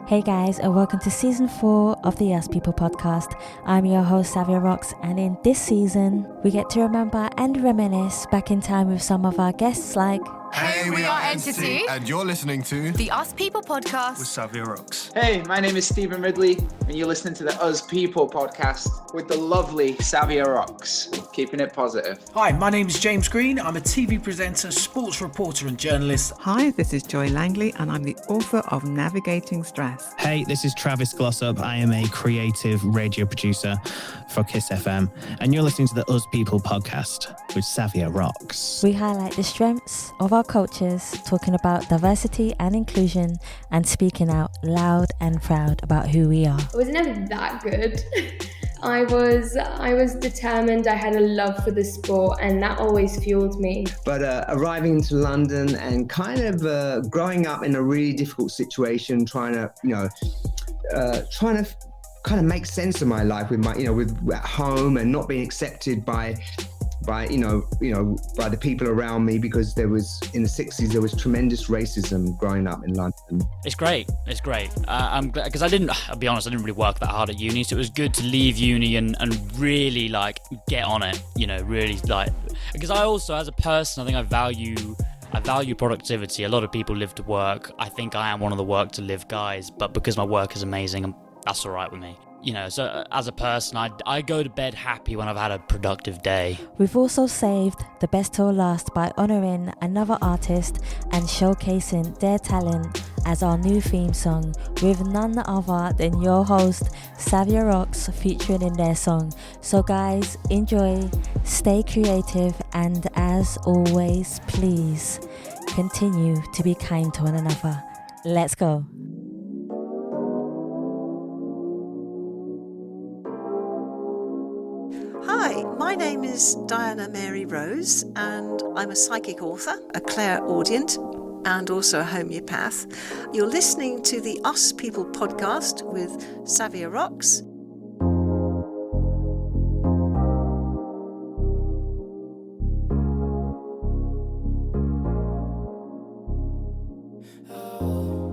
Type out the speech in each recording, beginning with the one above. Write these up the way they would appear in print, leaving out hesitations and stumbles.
Hey guys, and welcome to season 4 of the Yes People podcast. I'm your host, Savia Rocks, and in this season, we get to remember and reminisce back in time with some of our guests like... Hey, we are Entity, and you're listening to the Us People podcast with Savia Rocks. Hey, my name is Stephen Ridley, and you're listening to the Us People podcast with the lovely Savia Rocks, keeping it positive. Hi, my name is James Green. I'm a TV presenter, sports reporter, and journalist. Hi, this is Joy Langley, and I'm the author of Navigating Stress. Hey, this is Travis Glossop. I am a creative radio producer for Kiss FM, and you're listening to the Us People podcast with Savia Rocks. We highlight the strengths of our cultures, talking about diversity and inclusion, and speaking out loud and proud about who we are. I was never that good. I was determined. I had a love for the sport, and that always fueled me. But arriving into London and kind of growing up in a really difficult situation, trying to kind of make sense of my life with with at home and not being accepted by the people around me, because there was, in the 60s, there was tremendous racism growing up in London. It's great. I'm glad, because I'll be honest, I didn't really work that hard at uni, so it was good to leave uni and really get on it, really because I also, as a person, I think I value productivity. A lot of people live to work. I think I am one of the work to live guys, but because my work is amazing, that's all right with me. So as a person, I go to bed happy when I've had a productive day. We've also saved the best till last by honouring another artist and showcasing their talent as our new theme song, with none other than your host, Savia Rocks, featuring in their song. So guys, enjoy, stay creative, and as always, please continue to be kind to one another. Let's go. Hi, my name is Diana Mary Rose, and I'm a psychic author, a clairaudient, and also a homeopath. You're listening to the Us People podcast with Savia Rocks.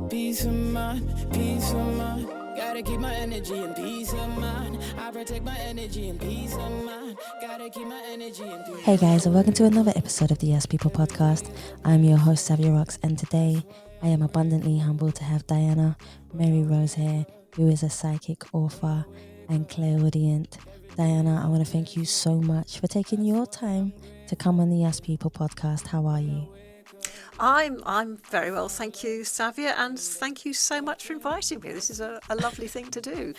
Peace of mind. Gotta keep my energy and peace of mind. I protect my energy and peace of mind. Gotta keep my energy and peace. Hey guys, and welcome to another episode of the Yes People podcast. I'm your host, Savia Rocks, and today I am abundantly humbled to have Diana Mary Rose here, who is a psychic author and clairaudient. Diana, I want to thank you so much for taking your time to come on the Yes People podcast. How are you? I'm very well, thank you, Savia, and thank you so much for inviting me. This is a lovely thing to do.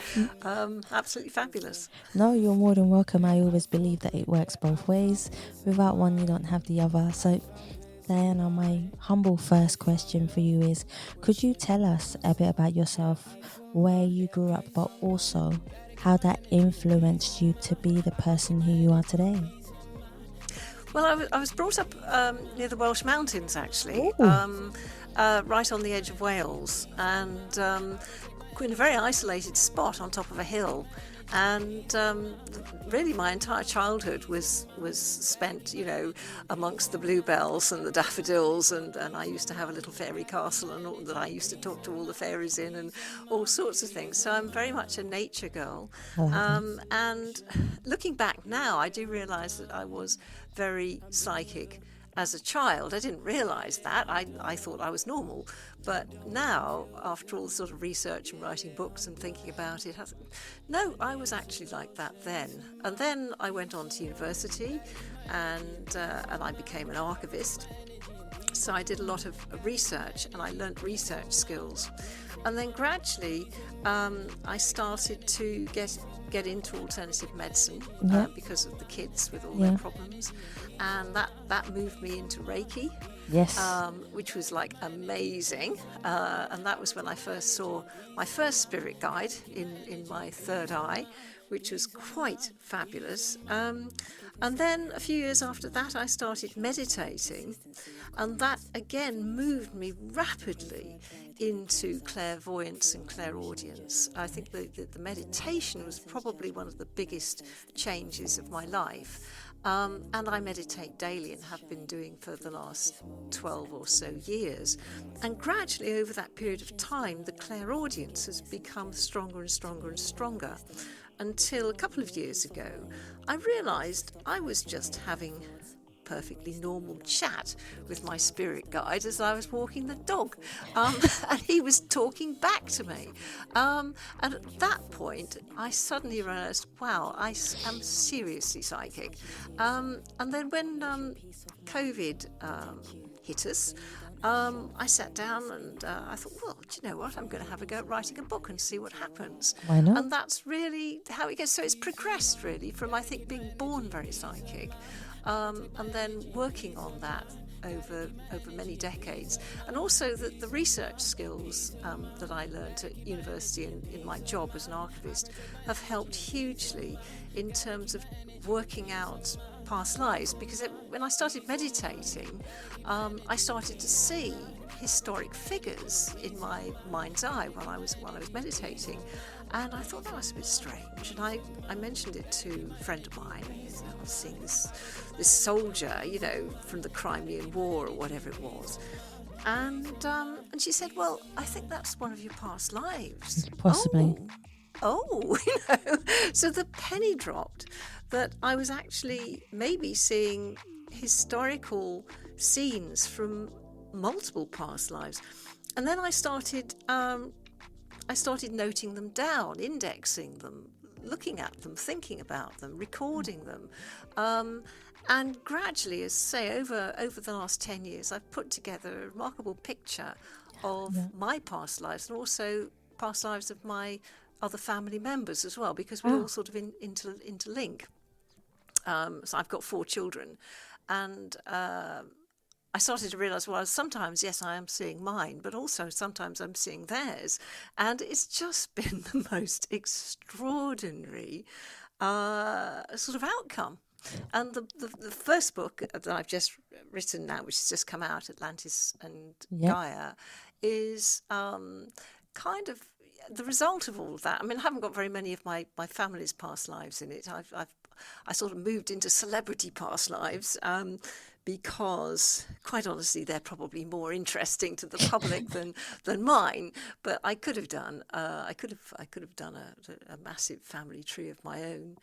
Absolutely fabulous. No, you're more than welcome. I always believe that it works both ways. Without one, you don't have the other. So, Diana, my humble first question for you is, could you tell us a bit about yourself, where you grew up, but also how that influenced you to be the person who you are today? Well, I was brought up near the Welsh Mountains, actually, right on the edge of Wales, and in a very isolated spot on top of a hill. And really my entire childhood was spent, amongst the bluebells and the daffodils, and I used to have a little fairy castle and that I used to talk to all the fairies in and all sorts of things. So I'm very much a nature girl. And looking back now, I do realise that I was very psychic as a child. I didn't realise that. I thought I was normal. But now, after all the sort of research and writing books and thinking about it, no, I was actually like that then. And then I went on to university and I became an archivist. So I did a lot of research and I learnt research skills. And then gradually I started to get into alternative medicine because of the kids with all their problems. And that moved me into Reiki. Yes. Which was amazing. And that was when I first saw my first spirit guide in my third eye, which was quite fabulous. And then a few years after that, I started meditating, and that again moved me rapidly into clairvoyance and clairaudience. I think the meditation was probably one of the biggest changes of my life. And I meditate daily and have been doing for the last 12 or so years. And gradually over that period of time, the clairaudience has become stronger and stronger and stronger, until a couple of years ago, I realised I was just having perfectly normal chat with my spirit guide as I was walking the dog, and he was talking back to me, and at that point I suddenly realised, wow, I am seriously psychic. And then when COVID hit us, I sat down and I thought, well, do you know what? I'm going to have a go at writing a book and see what happens. Why not? And that's really how it goes. So it's progressed really from, I think, being born very psychic, and then working on that over many decades. And also the research skills that I learned at university and in my job as an archivist have helped hugely in terms of working out past lives, because when I started meditating, I started to see historic figures in my mind's eye while I was meditating, and I thought that was a bit strange. And I mentioned it to a friend of mine. I was seeing this soldier, from the Crimean War or whatever it was, and she said, "Well, I think that's one of your past lives." Possibly. Oh, so the penny dropped that I was actually maybe seeing historical scenes from multiple past lives. And then I started noting them down, indexing them, looking at them, thinking about them, recording them. And gradually, as I say, over the last 10 years, I've put together a remarkable picture of my past lives, and also past lives of my other family members as well, because we all sort of interlink. So I've got 4 children, and I started to realise, well, sometimes, yes, I am seeing mine, but also sometimes I'm seeing theirs. And it's just been the most extraordinary sort of outcome. And the first book that I've just written now, which has just come out, Atlantis and Gaia, is kind of the result of all of that. I mean, I haven't got very many of my family's past lives in it. I sort of moved into celebrity past lives because, quite honestly, they're probably more interesting to the public than mine. But I could have done I could have done a massive family tree of my own.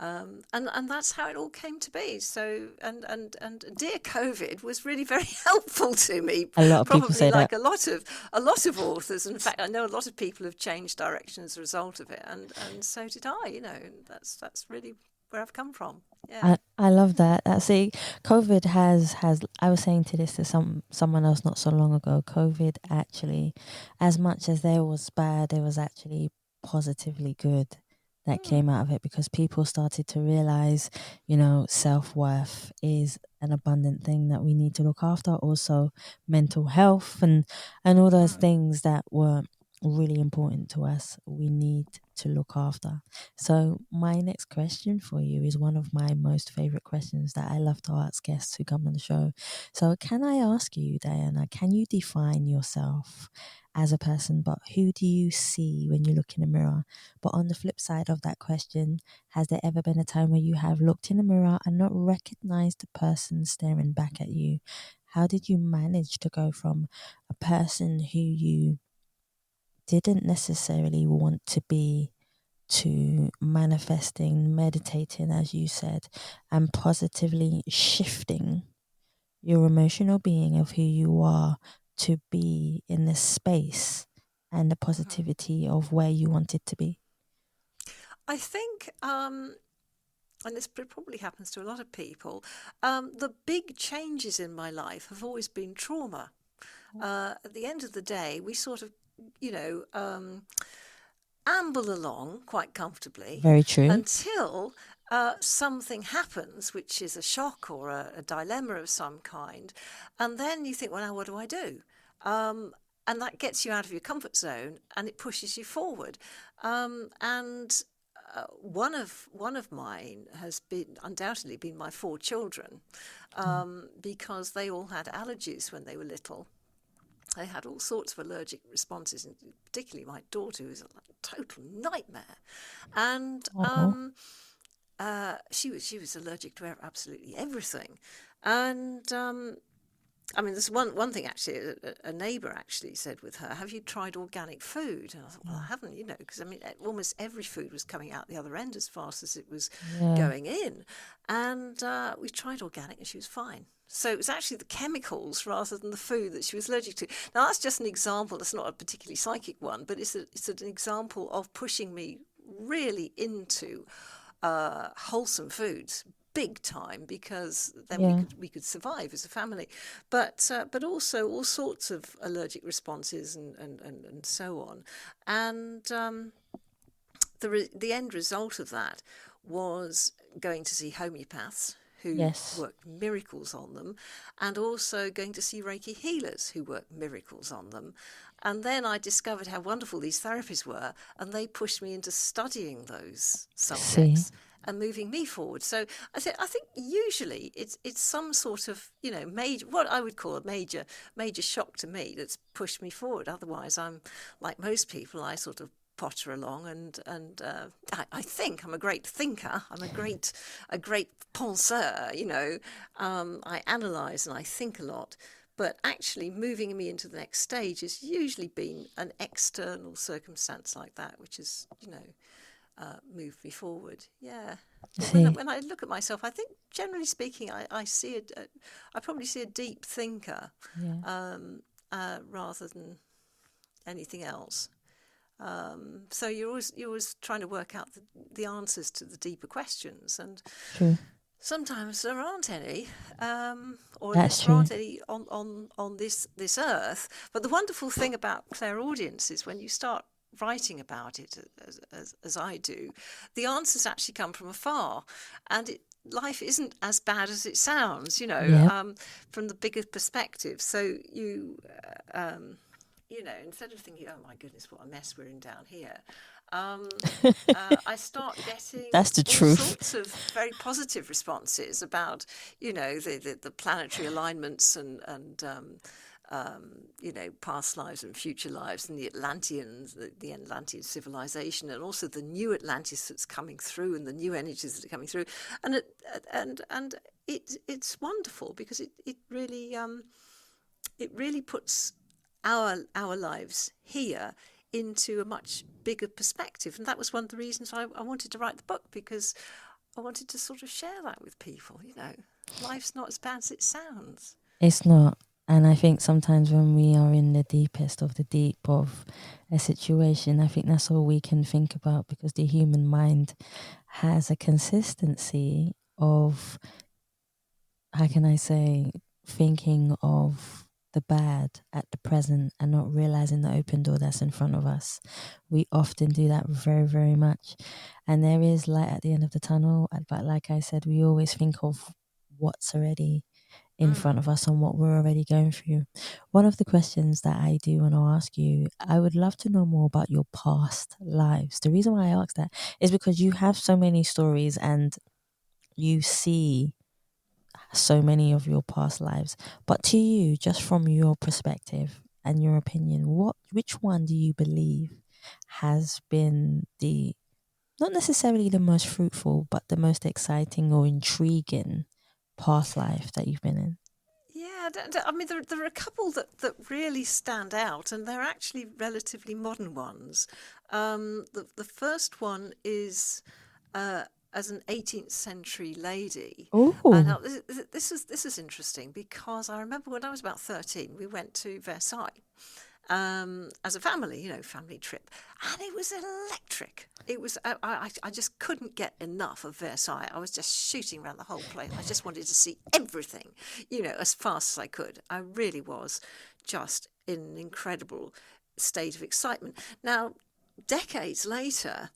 And that's how it all came to be. So and dear COVID was really very helpful to me. A lot of probably people say like that. a lot of authors. In fact, I know a lot of people have changed direction as a result of it, and so did I. That's really where I've come from. Yeah. I love that. See, COVID has I was saying to someone else not so long ago, COVID actually, as much as there was bad, there was actually positively good that came out of it, because people started to realize, self-worth is an abundant thing that we need to look after. Also mental health and all those things that were really important to us, we need to look after. So my next question for you is one of my most favorite questions that I love to ask guests who come on the show. So can I ask you, Diana, can you define yourself as a person, but who do you see when you look in the mirror? But on the flip side of that question, has there ever been a time where you have looked in the mirror and not recognized the person staring back at you? How did you manage to go from a person who you didn't necessarily want to be to manifesting, meditating, as you said, and positively shifting your emotional being of who you are to be in this space and the positivity of where you want it to be? I think, and this probably happens to a lot of people, the big changes in my life have always been trauma. At the end of the day, we sort of, amble along quite comfortably. Very true. Until something happens, which is a shock or a dilemma of some kind. And then you think, well, now what do I do? And that gets you out of your comfort zone and it pushes you forward. And one of mine has undoubtedly been my 4 children, because they all had allergies when they were little. They had all sorts of allergic responses, and particularly my daughter, who was a total nightmare. And she was allergic to absolutely everything, and I mean, there's one thing actually. A neighbour actually said with her, "Have you tried organic food?" And I thought, well, I haven't, because I mean, almost every food was coming out the other end as fast as it was going in, and we tried organic, and she was fine. So it was actually the chemicals rather than the food that she was allergic to. Now that's just an example. That's not a particularly psychic one, but it's an example of pushing me really into wholesome foods. Big time, because then we could survive as a family, but also all sorts of allergic responses and so on, and the end result of that was going to see homeopaths who worked miracles on them, and also going to see Reiki healers who worked miracles on them. And then I discovered how wonderful these therapies were, and they pushed me into studying those subjects and moving me forward. So I think usually it's some sort of major, what I would call a major shock to me that's pushed me forward. Otherwise, I'm like most people. I sort of potter along, and I think I'm a great thinker. I'm a great penseur. I analyse and I think a lot. But actually moving me into the next stage has usually been an external circumstance like that, which has, moved me forward. Yeah. When I look at myself, I think generally speaking, I probably see a deep thinker rather than anything else. So you're always trying to work out the answers to the deeper questions, and sometimes there aren't any, or there aren't any on this earth. But the wonderful thing about clairaudience is when you start writing about it, as I do, the answers actually come from afar, and life isn't as bad as it sounds, from the bigger perspective. So instead of thinking, oh my goodness, what a mess we're in down here, I start getting That's the all truth. sorts of very positive responses about, the planetary alignments and past lives and future lives, and the Atlanteans, the Atlantean civilization, and also the new Atlantis that's coming through, and the new energies that are coming through, and it's wonderful, because it really puts our lives here into a much bigger perspective. And that was one of the reasons I wanted to write the book, because I wanted to sort of share that with people. Life's not as bad as it sounds. It's not. And I think sometimes when we are in the deepest of the deep of a situation, I think that's all we can think about, because the human mind has a consistency of, how can I say, thinking of the bad at the present and not realizing the open door that's in front of us. We often do that very, very much. And there is light at the end of the tunnel. But like I said, we always think of what's already in front of us and what we're already going through. One of the questions that I do want to ask you, I would love to know more about your past lives. The reason why I ask that is because you have so many stories and you see so many of your past lives. But to you, just from your perspective and your opinion, which one do you believe has been not necessarily the most fruitful, but the most exciting or intriguing past life that you've been in? Yeah, I mean, there are a couple that really stand out, and they're actually relatively modern ones. The first one is as an 18th century lady. Now, this is interesting, because I remember when I was about 13, we went to Versailles as a family, family trip, and it was electric. It was I just couldn't get enough of Versailles. I was just shooting around the whole place. I just wanted to see everything, as fast as I could. I really was just in an incredible state of excitement. Now, decades later,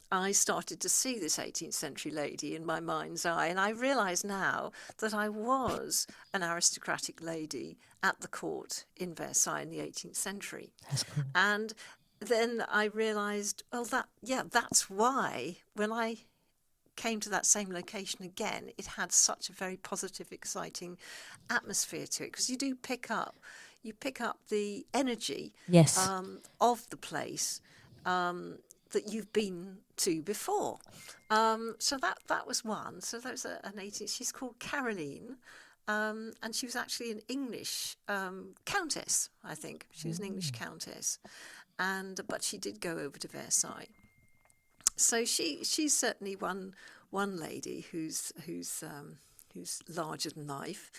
I started to see this 18th century lady in my mind's eye, and I realise now that I was an aristocratic lady at the court in Versailles in the 18th century. That's cool. And then I realised, that's why when I came to that same location again, it had such a very positive, exciting atmosphere to it, because you pick up the energy of the place. that you've been to before. So that was one. So that was an 18. She's called Caroline, and she was actually an English countess. I think she was an English countess, but she did go over to Versailles. So she's certainly one lady who's larger than life.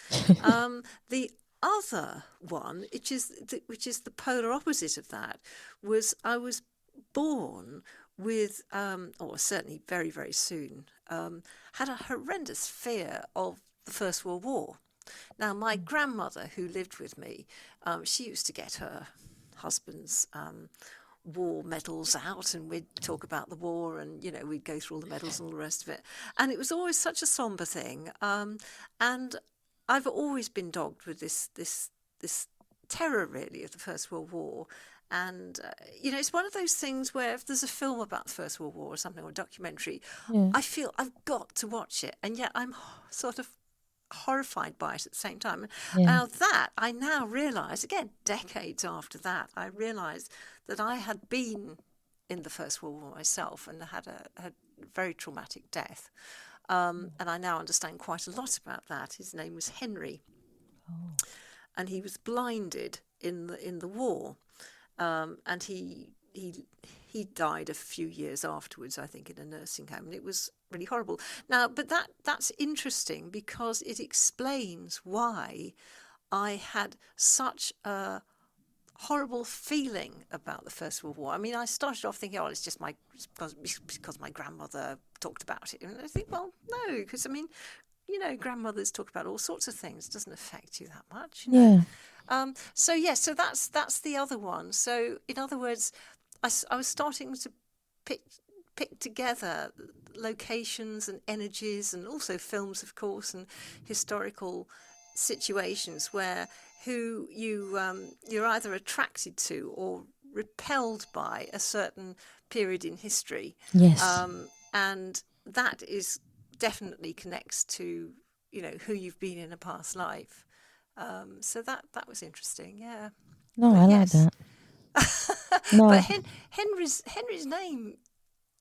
The other one, which is the polar opposite of that, was I was born with, or certainly very, very soon, had a horrendous fear of the First World War. Now, my grandmother, who lived with me, she used to get her husband's war medals out, and we'd talk about the war, and we'd go through all the medals and all the rest of it, and it was always such a somber thing, and I've always been dogged with this terror, really, of the First World War. And it's one of those things where if there's a film about the First World War or something, or a documentary, I feel I've got to watch it, and yet I'm sort of horrified by it at the same time. Now that I now realise, again, decades after that, I realised that I had been in the First World War myself and had a very traumatic death. And I now understand quite a lot about that. His name was Henry, and he was blinded in the war, and he died a few years afterwards, I think, in a nursing home, and it was really horrible. Now, but that's interesting because it explains why I had such a horrible feeling about the First World War. I mean, I started off thinking, it's just because my grandmother talked about it. And I think, well, no, because, I mean, grandmothers talk about all sorts of things. It doesn't affect you that much. Yeah. So that's the other one. So, in other words, I was starting to pick together locations and energies, and also films, of course, and historical situations where you're either attracted to or repelled by a certain period in history. Yes. And that is definitely connects to who you've been in a past life. So that was interesting. Yeah. No, I like that. No. But Henry's name.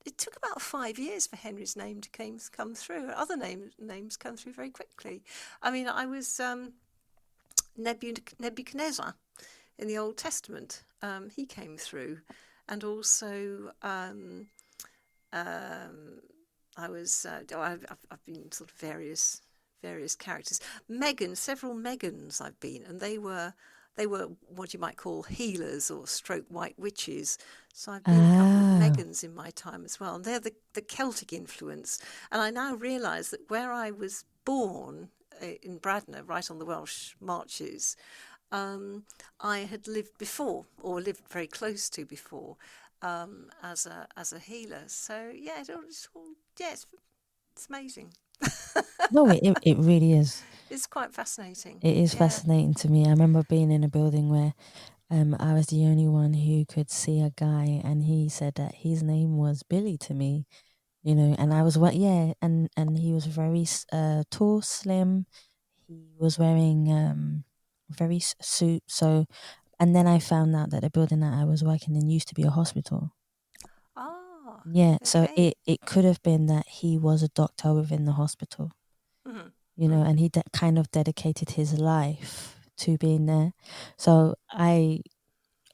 It took about 5 years for Henry's name to come through. Other names come through very quickly. I mean, I was Nebuchadnezzar in the Old Testament. He came through, and also I was. I've been sort of various characters. Several Megans I've been, and they were what you might call healers or stroke white witches. So I've been a couple of Megans in my time as well. And they're the Celtic influence. And I now realise that where I was born, in Bradna, right on the Welsh marches, I had lived before, or lived very close to before, as a healer. So yeah, it's amazing. No, it really is. It's quite fascinating. It is fascinating to me. I remember being in a building where I was the only one who could see a guy, and he said that his name was Billy to me, and I was and he was very tall, slim. He was wearing very suit. So, and then I found out that the building that I was working in used to be a hospital. Oh. Yeah, okay. so it could have been that he was a doctor within the hospital. Mm-hmm. And he kind of dedicated his life to being there. So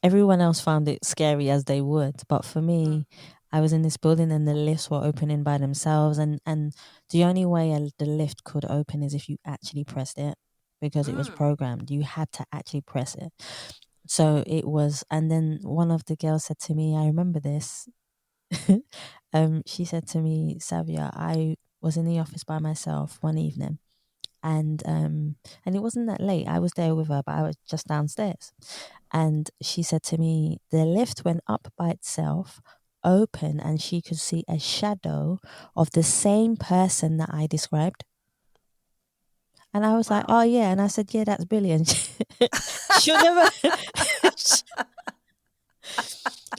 everyone else found it scary as they would, but for me, I was in this building and the lifts were opening by themselves, and the only way the lift could open is if you actually pressed it, because it was programmed. You had to actually press it. So it was, and then one of the girls said to me, I remember this. She said to me, Savia, I was in the office by myself one evening, and it wasn't that late. I was there with her, but I was just downstairs. And she said to me, the lift went up by itself, open, and she could see a shadow of the same person that I described. And I was like, oh yeah. And I said, yeah, that's brilliant. She'll never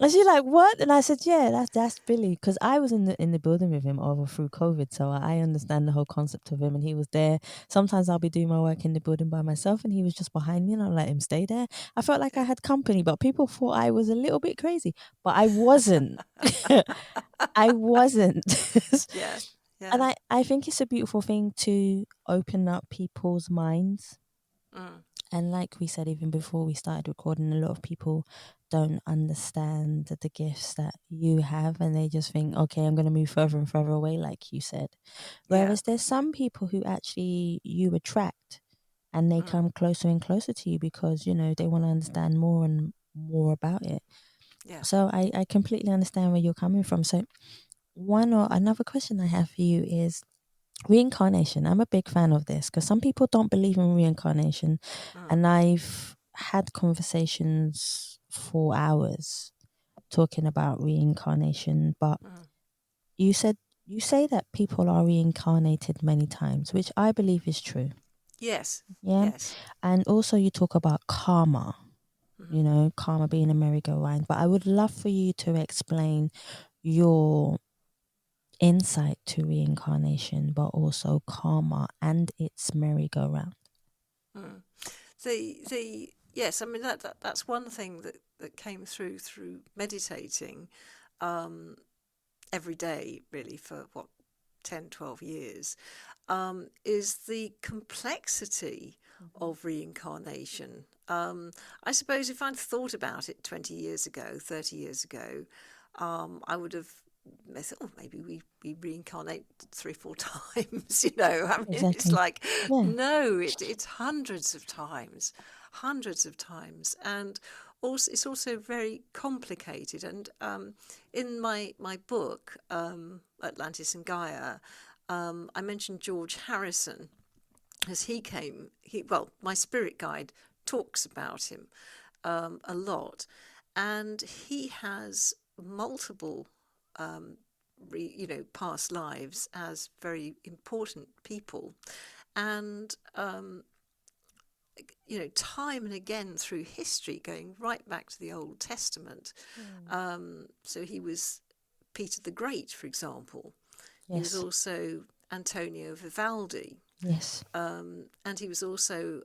And she's like, what? And I said, yeah, that's Billy. Because I was in the building with him over through COVID. So I understand the whole concept of him. And he was there. Sometimes I'll be doing my work in the building by myself and he was just behind me and I'll let him stay there. I felt like I had company, but people thought I was a little bit crazy. But I wasn't. I wasn't. Yeah. And I think it's a beautiful thing to open up people's minds. And like we said, even before we started recording, a lot of people don't understand the gifts that you have and they just think, okay, I'm going to move further and further away, like you said. Whereas there's some people who actually you attract and they come closer and closer to you because, you know, they want to understand more and more about it. Yeah. So I completely understand where you're coming from. So another question I have for you is reincarnation. I'm a big fan of this because some people don't believe in reincarnation. And I've had conversations for hours talking about reincarnation, but you say that people are reincarnated many times, which I believe is true. Yes. Yeah. Yes. And also you talk about karma, you know, karma being a merry-go-round. But I would love for you to explain your insight to reincarnation, but also karma and its merry-go-round. Yes, I mean that's one thing that came through meditating every day really for 10, 12 years is the complexity of reincarnation. I suppose if I'd thought about it 20 years ago, 30 years ago, I would have thought, oh, maybe we reincarnate 3 or 4 times, you know. I mean, Exactly. It's like, Yeah. no, it's hundreds of times. And also, it's also very complicated. And in my book, Atlantis and Gaia, I mentioned George Harrison, as my spirit guide talks about him a lot, and he has multiple past lives as very important people, and time and again through history, going right back to the Old Testament. So he was Peter the Great, for example. He was also Antonio Vivaldi. Yes. And he was also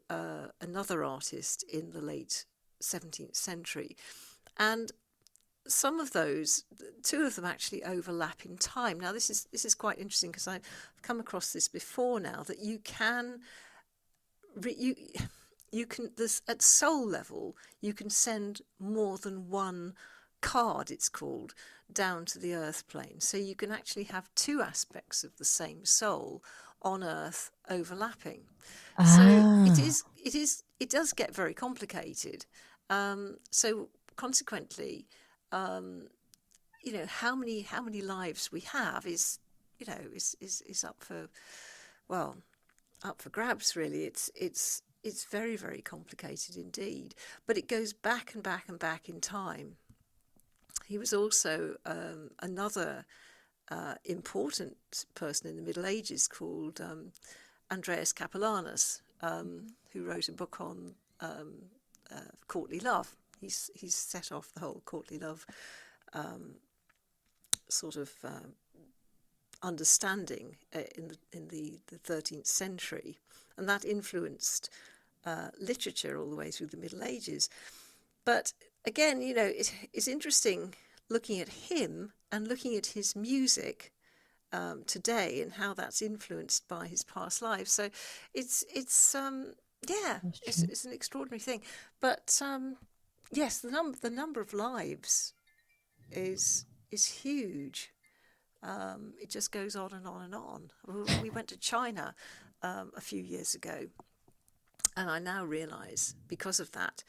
another artist in the late 17th century. And some of those, 2 of them actually overlap in time. Now, this is quite interesting because I've come across this before now, that you can at soul level, you can send more than one card, it's called, down to the earth plane. So you can actually have 2 aspects of the same soul on earth overlapping. So it does get very complicated. So consequently, how many lives we have is up for grabs, really. It's very, very complicated indeed, but it goes back and back and back in time. He was also another important person in the Middle Ages called Andreas Capellanus, who wrote a book on courtly love. He's set off the whole courtly love sort of understanding in the 13th century, and that influenced literature all the way through the Middle Ages. But again, it's interesting looking at him and looking at his music today and how that's influenced by his past lives. So it's an extraordinary thing. But yes, the number of lives is huge. It just goes on and on and on. We went to China a few years ago, and I now realise because of that,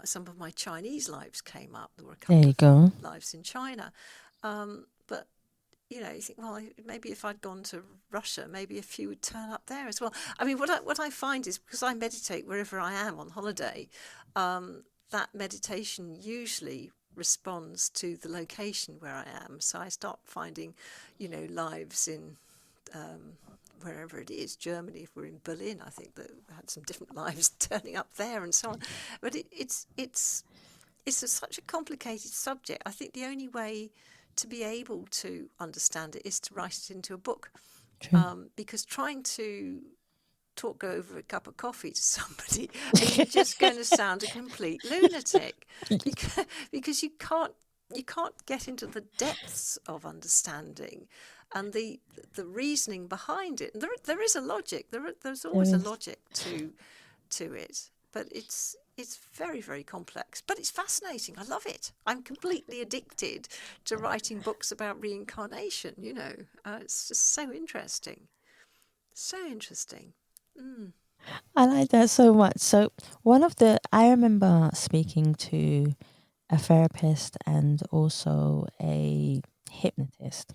some of my Chinese lives came up. There were a couple of lives in China, but you think, well, maybe if I'd gone to Russia, maybe a few would turn up there as well. I mean, what I find is, because I meditate wherever I am on holiday, that meditation usually responds to the location where I am. So I start finding, lives in wherever it is, Germany. If we're in Berlin, I think that we had some different lives turning up there and so on. But such a complicated subject. I think the only way to be able to understand it is to write it into a book. Because trying to talk over a cup of coffee to somebody, and you're just going to sound a complete lunatic, because you can't get into the depths of understanding and the reasoning behind it. And there is a logic. There's always a logic to it, but it's very, very complex. But it's fascinating. I love it. I'm completely addicted to writing books about reincarnation. It's just so interesting. So interesting. I like that so much. So I remember speaking to a therapist and also a hypnotist,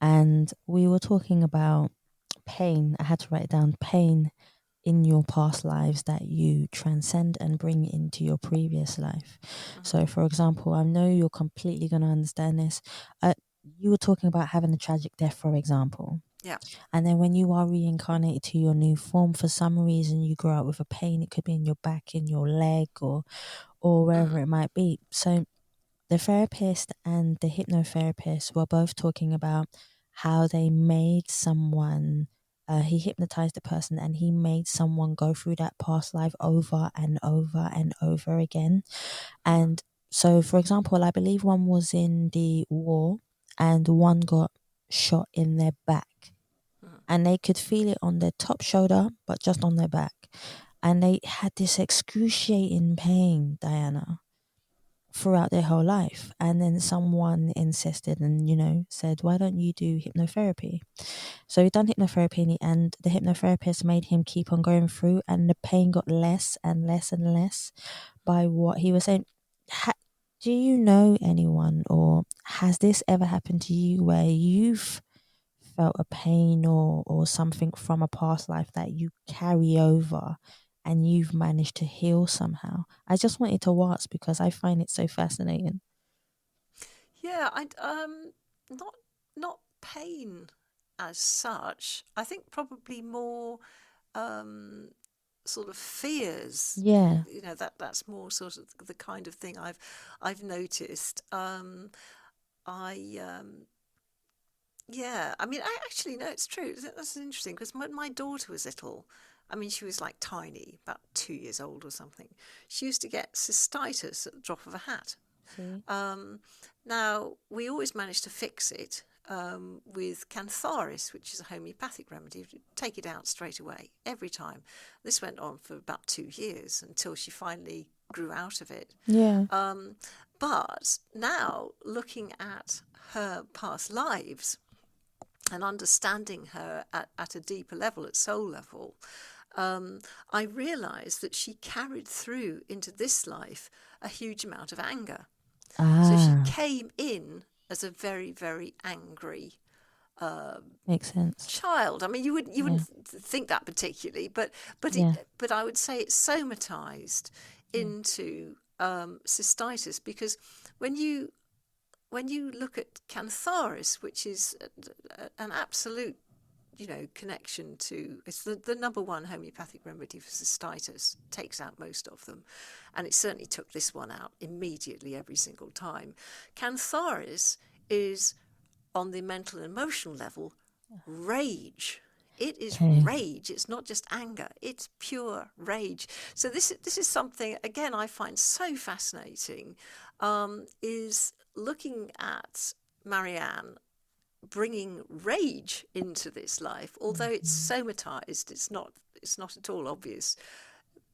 and we were talking about pain. I had to write down pain in your past lives that you transcend and bring into your previous life. So, for example, I know you're completely going to understand this. You were talking about having a tragic death, for example. Yeah. And then when you are reincarnated to your new form, for some reason you grow up with a pain. It could be in your back, in your leg, or wherever it might be. So the therapist and the hypnotherapist were both talking about how they made someone, he hypnotized the person and he made someone go through that past life over and over and over again. And so, for example, I believe one was in the war and one got shot in their back. And they could feel it on their top shoulder, but just on their back. And they had this excruciating pain, Diana, throughout their whole life. And then someone insisted and, said, why don't you do hypnotherapy? So he done hypnotherapy and the hypnotherapist made him keep on going through, and the pain got less and less and less by what he was saying. Do you know anyone, or has this ever happened to you where you've felt a pain or something from a past life that you carry over and you've managed to heal somehow? I just wanted to ask because I find it so fascinating. Yeah, not pain as such. I think probably more sort of fears. Yeah. That's more sort of the kind of thing I've noticed. Yeah, I mean, I actually know it's true. That's interesting because when my daughter was little, I mean, she was like tiny, about 2 years old or something. She used to get cystitis at the drop of a hat. Now, we always managed to fix it with cantharis, which is a homeopathic remedy. You take it out straight away, every time. This went on for about 2 years until she finally grew out of it. Yeah. But now, looking at her past lives and understanding her at a deeper level, at soul level, I realised that she carried through into this life a huge amount of anger. So she came in as a very, very angry makes sense child. I mean, you wouldn't think that particularly, but I would say it's somatized into cystitis, because when you look at cantharis, which is an absolute connection to, it's the number one homeopathic remedy for cystitis, takes out most of them, and it certainly took this one out immediately every single time. Cantharis is, on the mental and emotional level, rage. It is rage. It's not just anger. It's pure rage. So this is something, again, I find so fascinating, is looking at Marianne bringing rage into this life, although it's somatized. It's not at all obvious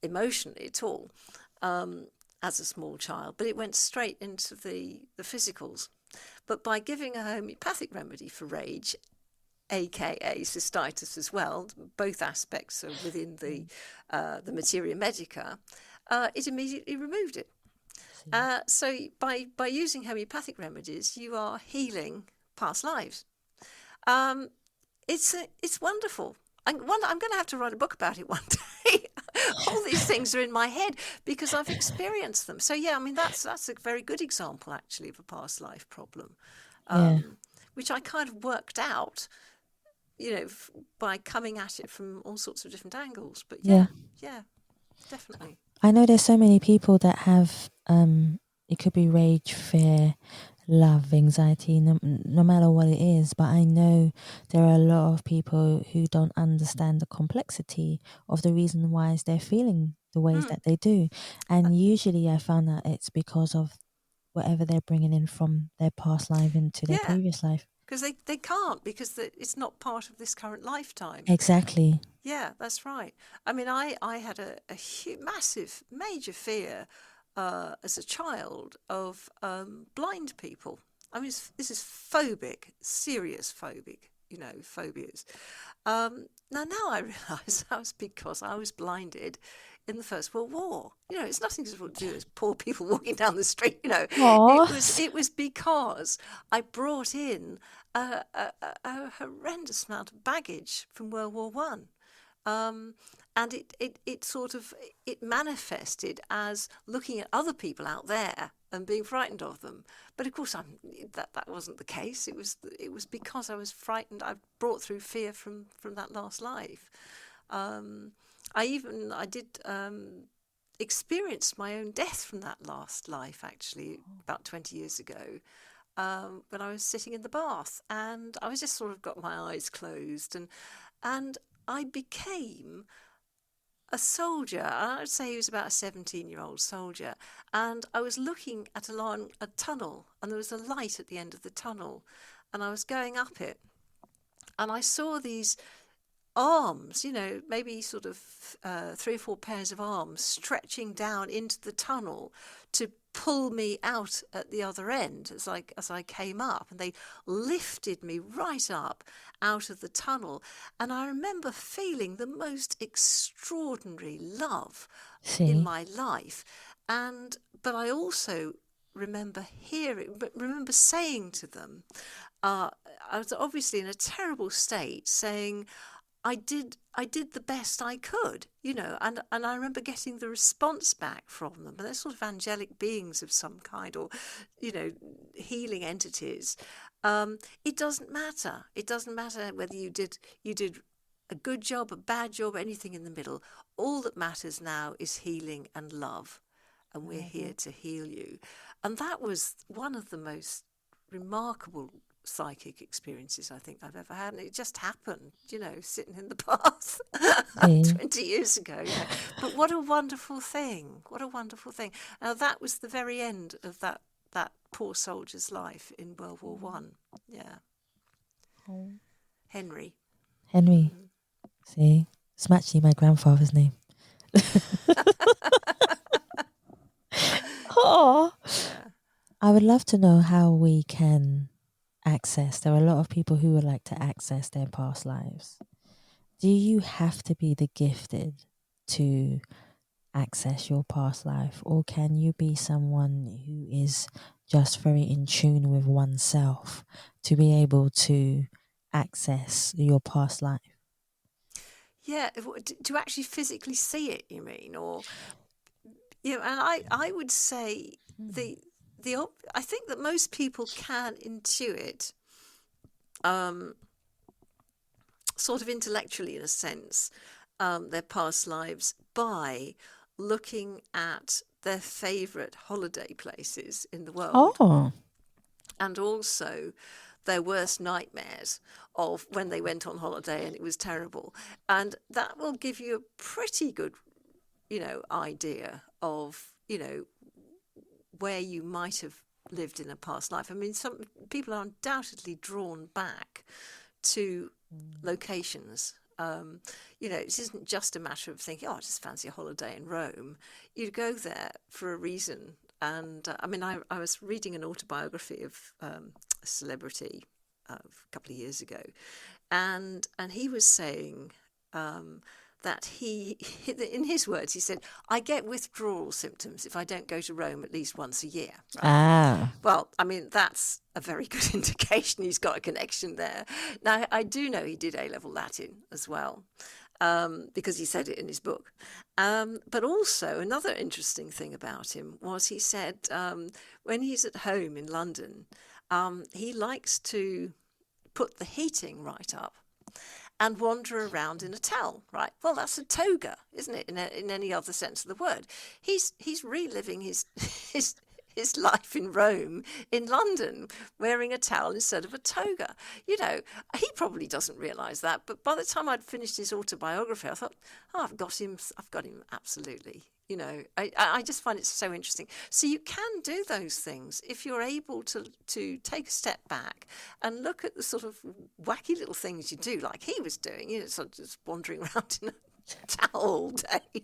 emotionally at all as a small child, but it went straight into the physicals. But by giving a homeopathic remedy for rage, aka cystitis as well, both aspects are within the materia medica, it immediately removed it. So by using homeopathic remedies, you are healing past lives. It's wonderful. I'm going to have to write a book about it one day. All these things are in my head because I've experienced them. So yeah, I mean that's a very good example actually of a past life problem, which I kind of worked out, by coming at it from all sorts of different angles. But yeah, definitely. I know there's so many people that have, it could be rage, fear, love, anxiety, no matter what it is. But I know there are a lot of people who don't understand the complexity of the reason why they're feeling the ways that they do. And usually I found that it's because of whatever they're bringing in from their past life into their previous life. Because they can't, because it's not part of this current lifetime. Exactly. Yeah, that's right. I mean, I had a massive, major fear as a child of blind people. I mean, this is phobic, serious phobic, phobias. Now I realise that was because I was blinded in the First World War. It's nothing to do with poor people walking down the street. It was because I brought in a horrendous amount of baggage from World War One. And it sort of manifested as looking at other people out there and being frightened of them. But of course, that wasn't the case. It was because I was frightened. I brought through fear from that last life. I did experience my own death from that last life, actually, about 20 years ago, when I was sitting in the bath, and I was just sort of got my eyes closed, and I became a soldier. I'd say he was about a 17-year-old soldier, and I was looking along a tunnel, and there was a light at the end of the tunnel, and I was going up it, and I saw these arms, maybe sort of 3 or 4 pairs of arms stretching down into the tunnel to pull me out at the other end as I came up, and they lifted me right up out of the tunnel. And I remember feeling the most extraordinary love in my life. But I also remember saying to them, I was obviously in a terrible state, saying, I did the best I could, and I remember getting the response back from them, and they're sort of angelic beings of some kind, or, healing entities. It doesn't matter. It doesn't matter whether you did a good job, a bad job, anything in the middle. All that matters now is healing and love, and we're here to heal you. And that was one of the most remarkable psychic experiences I think I've ever had, and it just happened, sitting in the bath 20 years ago. But what a wonderful thing! What a wonderful thing! Now that was the very end of that poor soldier's life in World War One. Yeah. Henry. See, it's actually my grandfather's name. Oh, yeah. I would love to know how we can access. There are a lot of people who would like to access their past lives. Do you have to be the gifted to access your past life, or can you be someone who is just very in tune with oneself to be able to access your past life? Yeah, to actually physically see it, you mean? Or, and I would say I think that most people can intuit, sort of intellectually in a sense, their past lives by looking at their favourite holiday places in the world. Oh. And also their worst nightmares of when they went on holiday and it was terrible. And that will give you a pretty good, idea of, where you might have lived in a past life. I mean, some people are undoubtedly drawn back to locations. It isn't just a matter of thinking, I just fancy a holiday in Rome. You go there for a reason. And I was reading an autobiography of a celebrity a couple of years ago, and he was saying that he, in his words, he said, I get withdrawal symptoms if I don't go to Rome at least once a year. Right? Ah. Well, that's a very good indication he's got a connection there. Now, I do know he did A-level Latin as well, because he said it in his book. But also, another interesting thing about him was he said when he's at home in London, he likes to put the heating right up. and wander around in a towel, right? Well, that's a toga, isn't it? In any other sense of the word, he's reliving his his life in Rome, in London, wearing a towel instead of a toga. You know, he probably doesn't realise that. But by the time I'd finished his autobiography, I thought, oh, I've got him absolutely. You know, I just find it so interesting. So you can do those things if you're able to take a step back and look at the sort of wacky little things you do, like he was doing, you know, sort of just wandering around in a towel all day.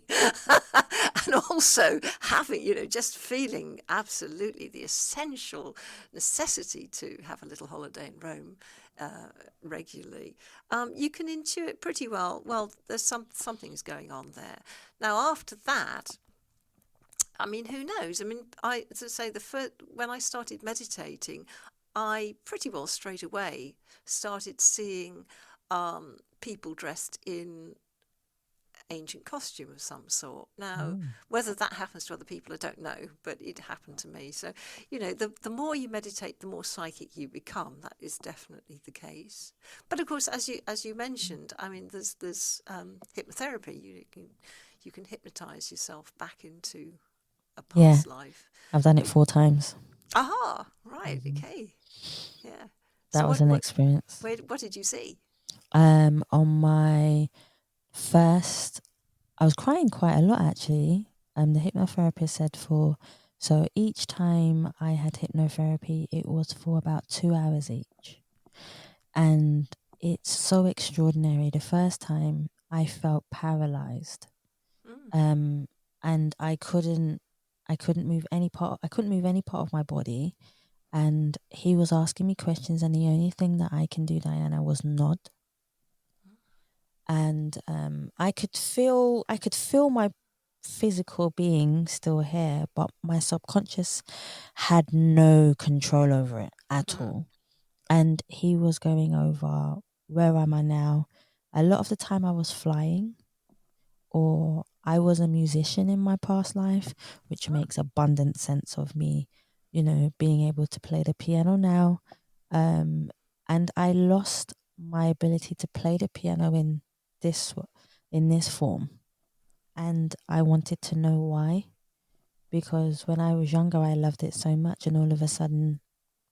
And also having, you know, just feeling absolutely the essential necessity to have a little holiday in Rome regularly. You can intuit pretty well, there's something's going on there. Now, after that, I mean, who knows? I mean, when I started meditating, I pretty well straight away started seeing people dressed in ancient costume of some sort. Now, whether that happens to other people, I don't know, but it happened to me. So, you know, the more you meditate, the more psychic you become. That is definitely the case. But of course, as you mentioned, I mean, there's hypnotherapy. You can hypnotize yourself back into a past life. I've done it 4 times. Aha, right, okay, yeah. That was an experience. What did you see? On my first, I was crying quite a lot actually. The hypnotherapist said so each time I had hypnotherapy, it was for about 2 hours each. And it's so extraordinary. The first time I felt paralyzed. And I couldn't move any part of my body. And he was asking me questions, and the only thing that I can do, Diana, was nod. And I could feel my physical being still here, but my subconscious had no control over it at all. And he was going over, where am I now? A lot of the time I was flying, or I was a musician in my past life, which makes abundant sense of me, you know, being able to play the piano now. And I lost my ability to play the piano in this form. And I wanted to know why, because when I was younger, I loved it so much, and all of a sudden,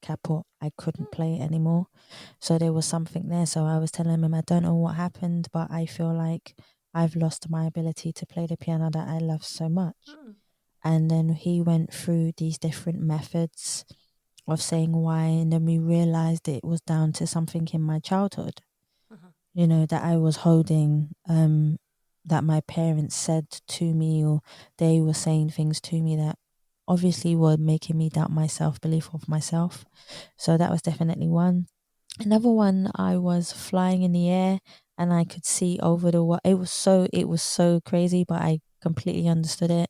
kaput, I couldn't play it anymore. So there was something there. So I was telling him, I don't know what happened, but I feel like I've lost my ability to play the piano that I love so much. And then he went through these different methods of saying why, and then we realized it was down to something in my childhood, you know, that I was holding, that my parents said to me, or they were saying things to me that obviously were making me doubt my self-belief of myself. So that was definitely one. Another one, I was flying in the air and I could see over the world. It was so crazy, but I completely understood it.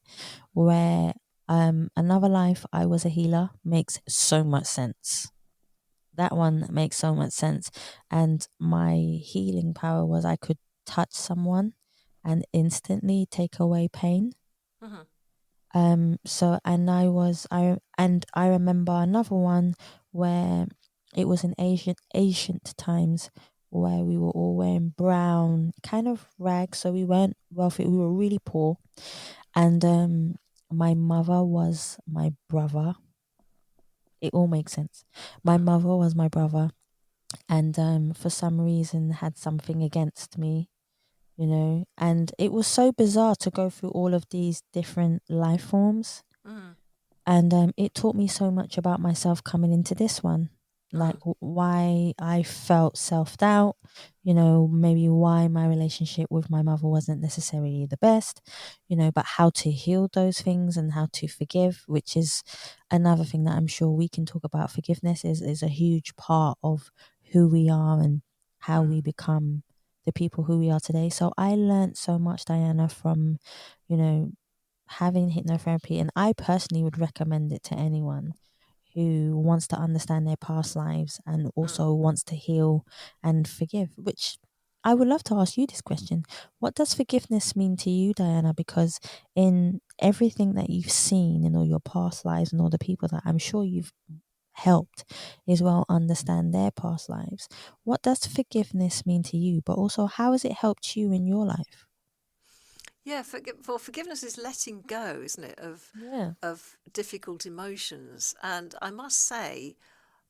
Where another life, I was a healer, makes so much sense. That one makes so much sense. And my healing power was I could touch someone and instantly take away pain. So, and I remember another one where it was in ancient times, where we were all wearing brown kind of rags, so we weren't wealthy, we were really poor. And my mother was my brother. It all makes sense. My mother was my brother, and for some reason had something against me, you know. And it was so bizarre to go through all of these different life forms. And it taught me so much about myself coming into this one, like why I felt self-doubt, you know, maybe why my relationship with my mother wasn't necessarily the best, you know, but how to heal those things and how to forgive, which is another thing that I'm sure we can talk about. Forgiveness is a huge part of who we are and how we become the people who we are today. So I learned so much, Diana, from, you know, having hypnotherapy, and I personally would recommend it to anyone who wants to understand their past lives and also wants to heal and forgive. Which I would love to ask you this question: what does forgiveness mean to you, Diana? Because in everything that you've seen in all your past lives and all the people that I'm sure you've helped as well understand their past lives. What does forgiveness mean to you? But also, how has it helped you in your life? Yeah, forgiveness is letting go, isn't it, of difficult emotions. And I must say,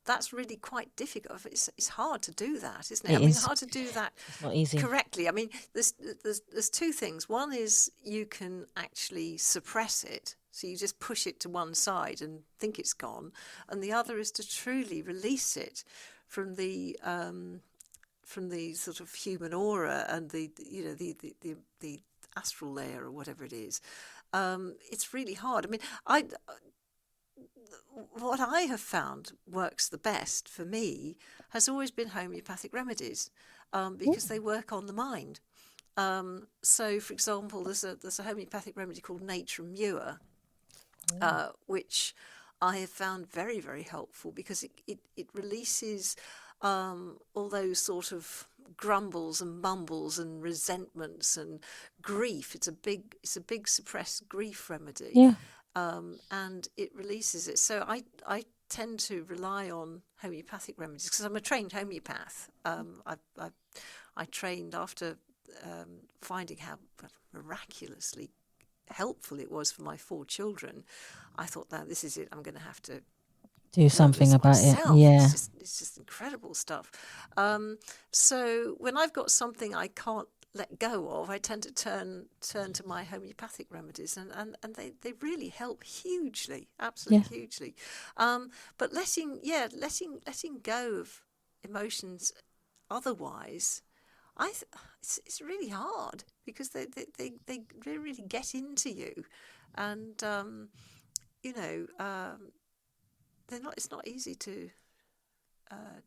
that's really quite difficult. It's hard to do that, isn't it? I mean, hard to do that correctly. I mean, there's two things. One is you can actually suppress it, so you just push it to one side and think it's gone, and the other is to truly release it from the sort of human aura and the astral layer or whatever it is. It's really hard. I mean, what I have found works the best for me has always been homeopathic remedies, because they work on the mind. So, for example, there's a homeopathic remedy called Nature Mure, which I have found very, very helpful because it releases all those sort of grumbles and mumbles and resentments and grief. It's a big suppressed grief remedy. Yeah. And it releases it. So I tend to rely on homeopathic remedies because I'm a trained homeopath. I trained after finding how miraculously helpful it was for my 4 children. I thought, now this is it. I'm going to have to do something about myself. it. Yeah, it's just incredible stuff. So when I've got something I can't let go of, I tend to turn to my homeopathic remedies, and they really help hugely, absolutely hugely. But letting go of emotions otherwise, it's really hard because they really get into you, and it's not easy to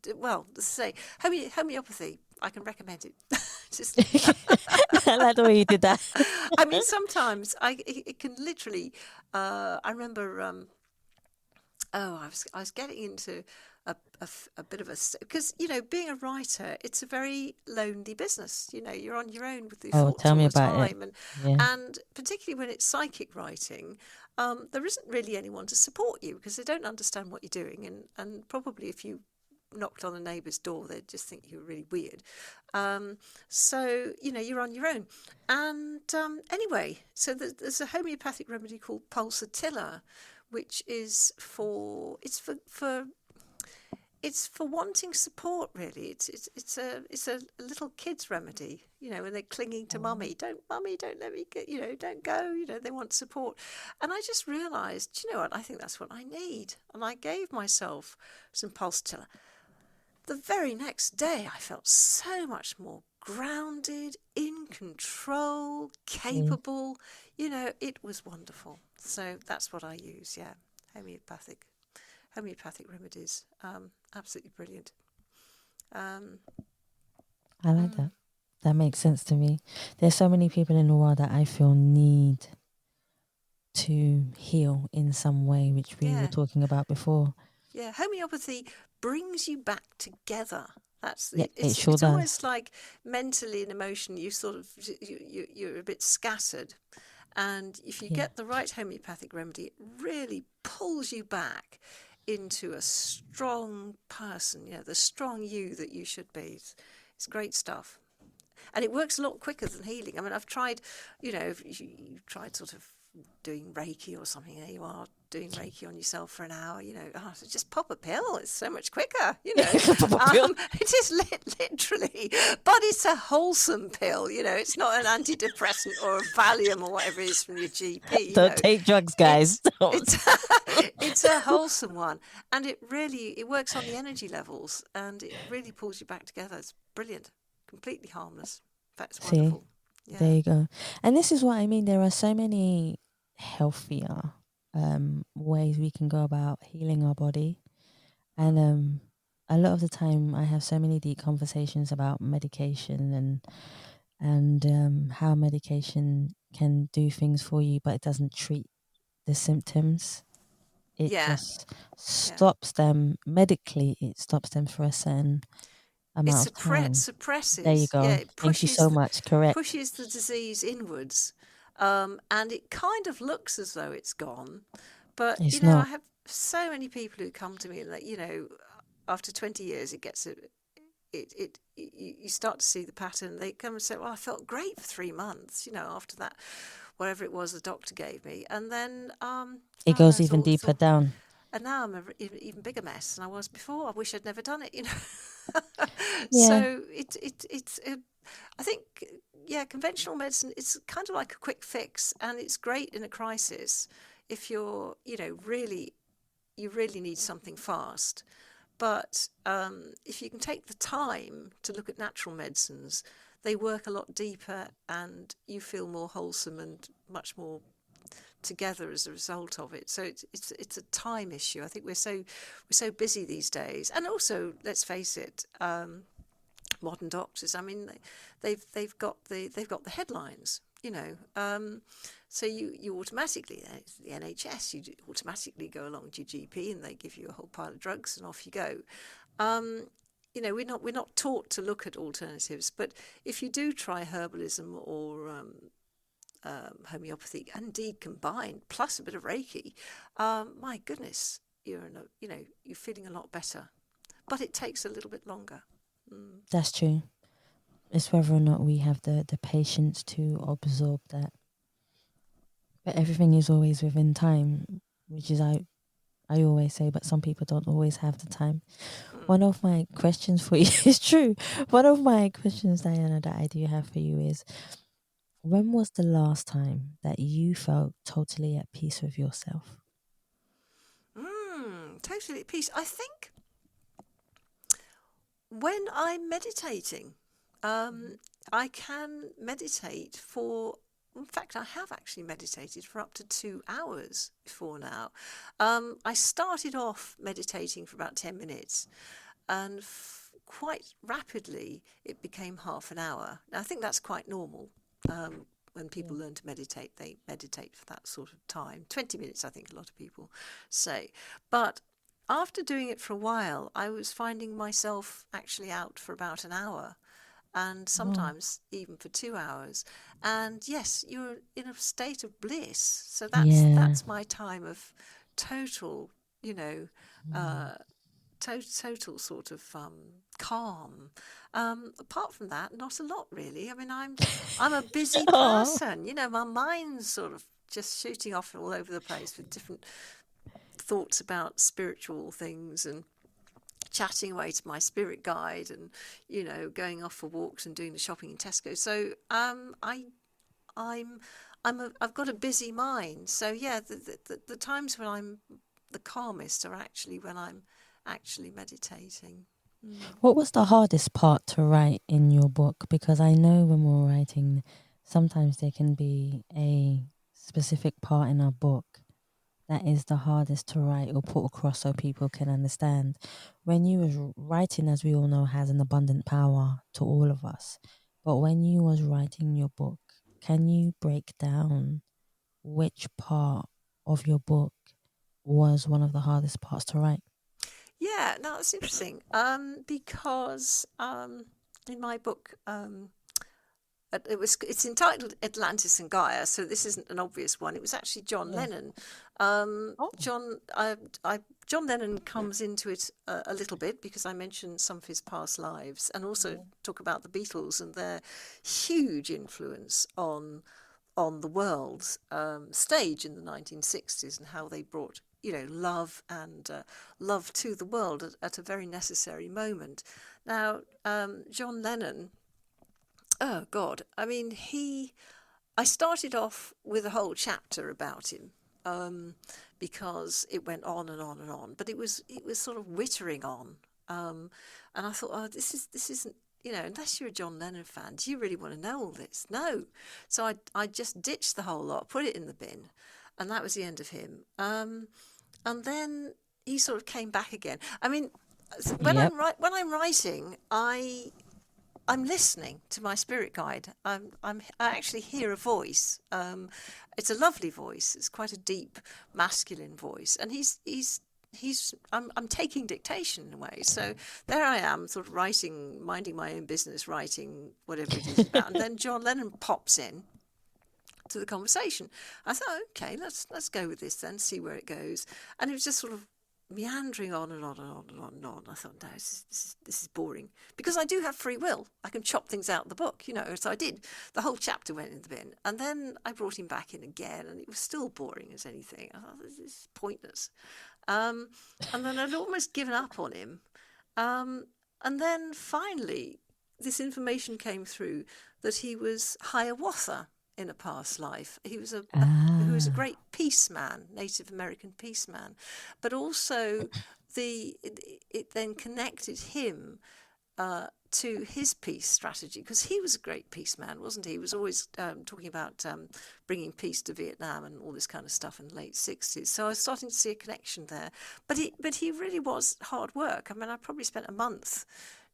do. Well, let's say homeopathy, I can recommend it. Just I like the way you did that. I mean, sometimes it can literally. I remember. I was getting into a bit of a, because being a writer, it's a very lonely business. You're on your own with your thoughts tell me all the about time, it. And particularly when it's psychic writing, there isn't really anyone to support you because they don't understand what you're doing, and probably if you knocked on a neighbour's door, they'd just think you were really weird. So you're on your own, and anyway, so there's a homeopathic remedy called pulsatilla, which is for wanting support, really. It's a little kid's remedy, when they're clinging to mummy, don't let me get, don't go, they want support. And I just realised, what, I think that's what I need. And I gave myself some pulsatilla. The very next day, I felt so much more grounded, in control, capable. It was wonderful. So that's what I use. Yeah, homeopathic remedies, absolutely brilliant. I like that. That makes sense to me. There's so many people in the world that I feel need to heal in some way, which we were talking about before. Yeah, homeopathy brings you back together. It's almost like mentally and emotionally, you sort of you're a bit scattered. And if you get the right homeopathic remedy, it really pulls you back into a strong person, the strong you that you should be. It's great stuff. And it works a lot quicker than healing. I mean, I've tried, if you tried sort of doing Reiki or something, there you are doing Reiki on yourself for an hour, so just pop a pill. It's so much quicker, it is literally, but it's a wholesome pill, it's not an antidepressant or a Valium or whatever it is from your GP. Don't take drugs, guys. It's a wholesome one, and it works on the energy levels, and it really pulls you back together. It's brilliant, completely harmless. That's wonderful. Yeah. There you go. And this is what I mean. There are so many healthier ways we can go about healing our body, and a lot of the time I have so many deep conversations about medication and how medication can do things for you, but it doesn't treat the symptoms. It just stops them medically. It stops them for a certain amount of time. Suppresses. There you go. Thank you so much. Correct. Pushes the disease inwards, and it kind of looks as though it's gone, but it's not. so many people who come to me and that, after 20 years, you start to see the pattern. They come and say, well, I felt great for 3 months, after that, whatever it was the doctor gave me. And then it goes even deeper down. And now I'm an even bigger mess than I was before. I wish I'd never done it, Yeah. So I think, conventional medicine, it's kind of like a quick fix, and it's great in a crisis if you're, you really need something fast. But if you can take the time to look at natural medicines, they work a lot deeper, and you feel more wholesome and much more together as a result of it. So it's a time issue. I think we're so busy these days, and also, let's face it, modern doctors. I mean, they've got the headlines. So you automatically, the NHS, you automatically go along to your GP and they give you a whole pile of drugs and off you go. We're not taught to look at alternatives, but if you do try herbalism or homeopathy, indeed combined, plus a bit of Reiki, my goodness, you're feeling a lot better, but it takes a little bit longer. That's true. It's whether or not we have the patience to absorb that. But everything is always within time, which is I always say, but some people don't always have the time. One of my questions for you is true. One of my questions, Diana, that I do have for you is, when was the last time that you felt totally at peace with yourself? Totally at peace. I think when I'm meditating, I can meditate in fact, I have actually meditated for up to 2 hours before now. I started off meditating for about 10 minutes, and quite rapidly it became half an hour. Now, I think that's quite normal. When people learn to meditate, they meditate for that sort of time. 20 minutes, I think a lot of people say. But after doing it for a while, I was finding myself actually out for about an hour, and sometimes even for 2 hours. And yes, you're in a state of bliss. So that's my time of total, total sort of calm. Apart from that, not a lot really. I mean, I'm a busy person. My mind's sort of just shooting off all over the place with different thoughts about spiritual things, and chatting away to my spirit guide, and going off for walks and doing the shopping in Tesco. So I've got a busy mind. So yeah, the times when I'm the calmest are actually when I'm actually meditating. What was the hardest part to write in your book? Because I know when we're writing, sometimes there can be a specific part in our book that is the hardest to write or put across so people can understand. When you was writing, as we all know, has an abundant power to all of us. But when you was writing your book, can you break down which part of your book was one of the hardest parts to write? Yeah, no, that's interesting. Because in my book, it's entitled Atlantis and Gaia, so this isn't an obvious one. It was actually John Lennon. John Lennon comes into it a little bit because I mentioned some of his past lives, and also talk about the Beatles and their huge influence on the world's stage in the 1960s, and how they brought love and love to the world at a very necessary moment. Now, John Lennon, oh God, I mean, I started off with a whole chapter about him, because it went on and on and on, but it was sort of wittering on, and I thought, oh, this isn't, unless you're a John Lennon fan, do you really want to know all this? No. So I just ditched the whole lot, put it in the bin, and that was the end of him. And then he sort of came back again. I mean, when I'm writing, I'm listening to my spirit guide. I actually hear a voice. It's a lovely voice. It's quite a deep, masculine voice, and I'm taking dictation in a way. So there I am, sort of writing, minding my own business, writing whatever it is about, and then John Lennon pops in, to the conversation. I thought, okay, let's go with this then, see where it goes. And it was just sort of meandering on and on and on and on and on. I thought, no, this is boring. Because I do have free will. I can chop things out of the book, so I did. The whole chapter went in the bin. And then I brought him back in again, and it was still boring as anything. I thought, this is pointless. And then I'd almost given up on him. And then finally, this information came through that he was Hiawatha in a past life. He was a great peace man, Native American peace man, but also it then connected him to his peace strategy, because he was a great peace man, wasn't he? He was always talking about bringing peace to Vietnam and all this kind of stuff in the late 60s. So I was starting to see a connection there. But he really was hard work. I mean, I probably spent a month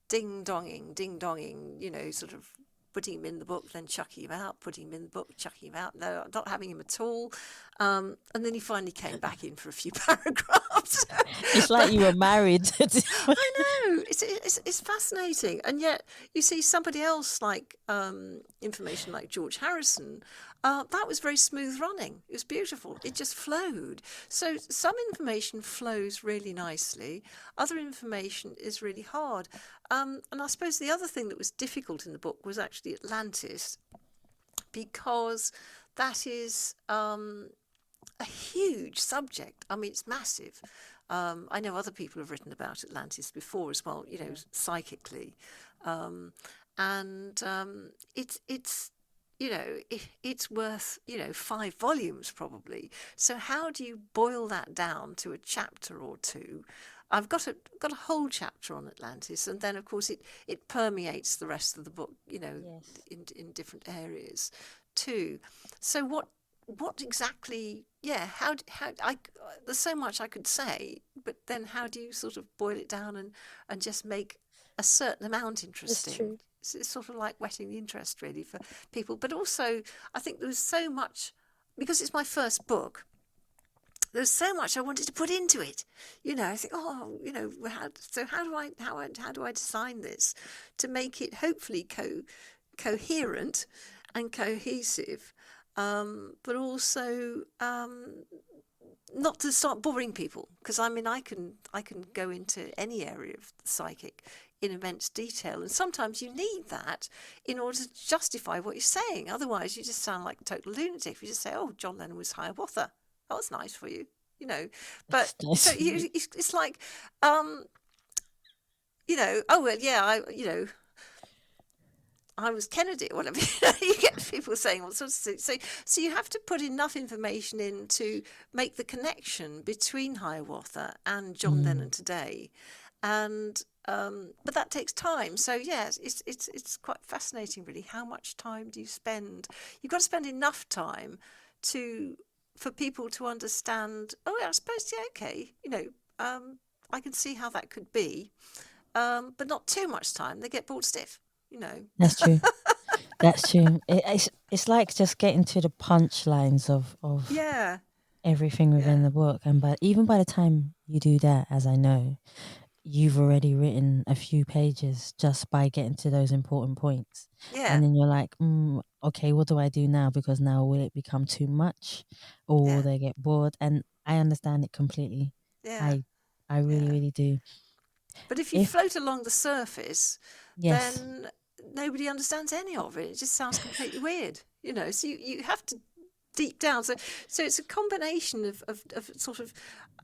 ding-donging, sort of putting him in the book, then chucking him out, putting him in the book, chucking him out, no, not having him at all. And then he finally came back in for a few paragraphs. It's like you were married. I know. It's fascinating. And yet you see somebody else like information like George Harrison, that was very smooth running. It was beautiful. It just flowed. So some information flows really nicely. Other information is really hard. And I suppose the other thing that was difficult in the book was actually Atlantis, because that is a huge subject. I mean, it's massive. I know other people have written about Atlantis before as well, psychically. It's worth, 5 volumes probably. So how do you boil that down to a chapter or two? I've got a whole chapter on Atlantis, and then of course it permeates the rest of the book, Yes. in different areas too. So what exactly? Yeah, how there's so much I could say, but then how do you sort of boil it down and just make a certain amount interesting? It's true. It's sort of like whetting the interest really for people, but also I think there was so much, because it's my first book. There's so much I wanted to put into it, I think, how do I design this to make it hopefully coherent and cohesive, but also not to start boring people, because I mean I can go into any area of the psychic in immense detail, and sometimes you need that in order to justify what you're saying. Otherwise, you just sound like a total lunatic if you just say, "Oh, John Lennon was Hiawatha." That was nice for you, But Nice. so it's like, I was Kennedy or whatever. You get people saying all sorts of things. So you have to put enough information in to make the connection between Hiawatha and John Lennon today, and but that takes time. So yes, it's quite fascinating, really. How much time do you spend? You've got to spend enough time for people to understand. Oh, yeah, I suppose, yeah, okay. I can see how that could be, but not too much time. They get bored stiff. That's true. That's true. It's like just getting to the punchlines of Yeah. everything within the book, and even by the time you do that, as I know, you've already written a few pages just by getting to those important points. Yeah. And then you're like, okay, what do I do now? Because now will it become too much, or will they get bored? And I understand it completely. Yeah. I really, really do. But if you float along the surface, Yes. then nobody understands any of it. It just sounds completely weird, So you have to deep down. So it's a combination of sort of,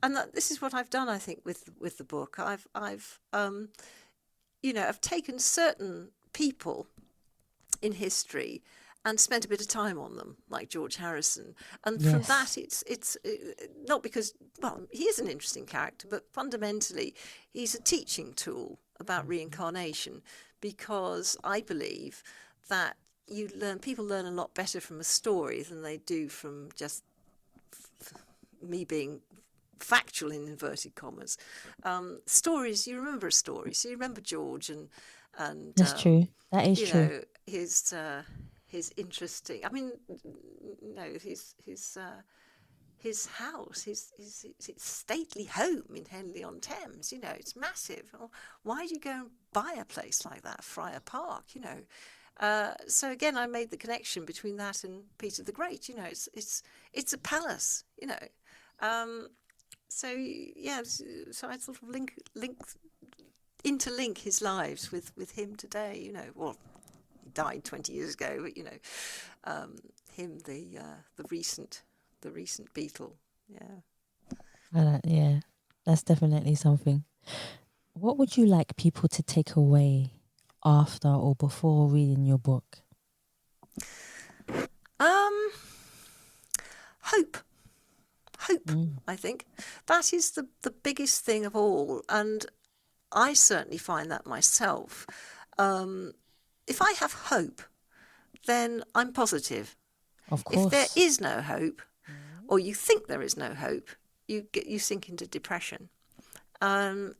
and this is what I've done, I think, with the book. I've taken certain people in history and spent a bit of time on them, like George Harrison. And from that, it's not because, he is an interesting character, but fundamentally, he's a teaching tool about reincarnation, because I believe that people learn a lot better from a story than they do from just me being factual in inverted commas. Stories, you remember a story, so you remember George and That's true. That is true. His interesting. I mean, his house, his stately home in Henley-on-Thames. It's massive. Why do you go and buy a place like that, Friar Park? So again, I made the connection between that and Peter the Great. You know, it's a palace. You know, so yeah, so I sort of interlink his lives with him today. You know, well, he died 20 years ago, but you know, him the recent Beatle. Yeah. Yeah, that's definitely something. What would you like people to take away after or before reading your book? Hope. I think that is the biggest thing of all, and I certainly find that myself. If I have hope, then I'm positive. Of course. If there is no hope, or you think there is no hope, you sink into depression. And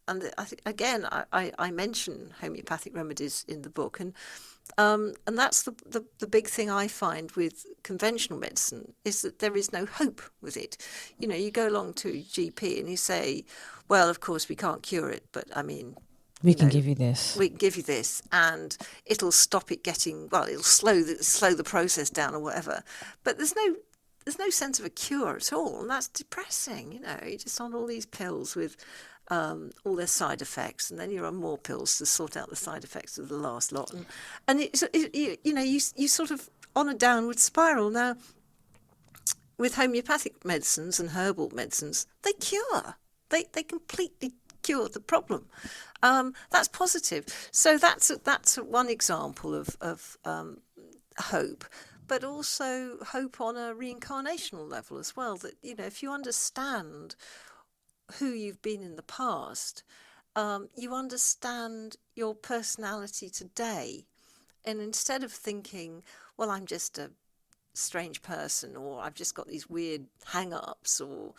I think, again, I mention homeopathic remedies in the book, and that's the big thing I find with conventional medicine is that there is no hope with it. You know, you go along to a GP and you say, well, of course we can't cure it, but I mean, we can give you this. We can give you this, and it'll stop it getting, well, it'll slow the process down or whatever. But there's no sense of a cure at all, and that's depressing. You know, you're just on all these pills with all their side effects, and then you're on more pills to sort out the side effects of the last lot, and you sort of on a downward spiral. Now, with homeopathic medicines and herbal medicines, they cure. They completely cure the problem. That's positive. So that's one example of hope. But also hope on a reincarnational level as well, that, you know, if you understand who you've been in the past, you understand your personality today. And instead of thinking, well, I'm just a strange person, or I've just got these weird hang-ups, or,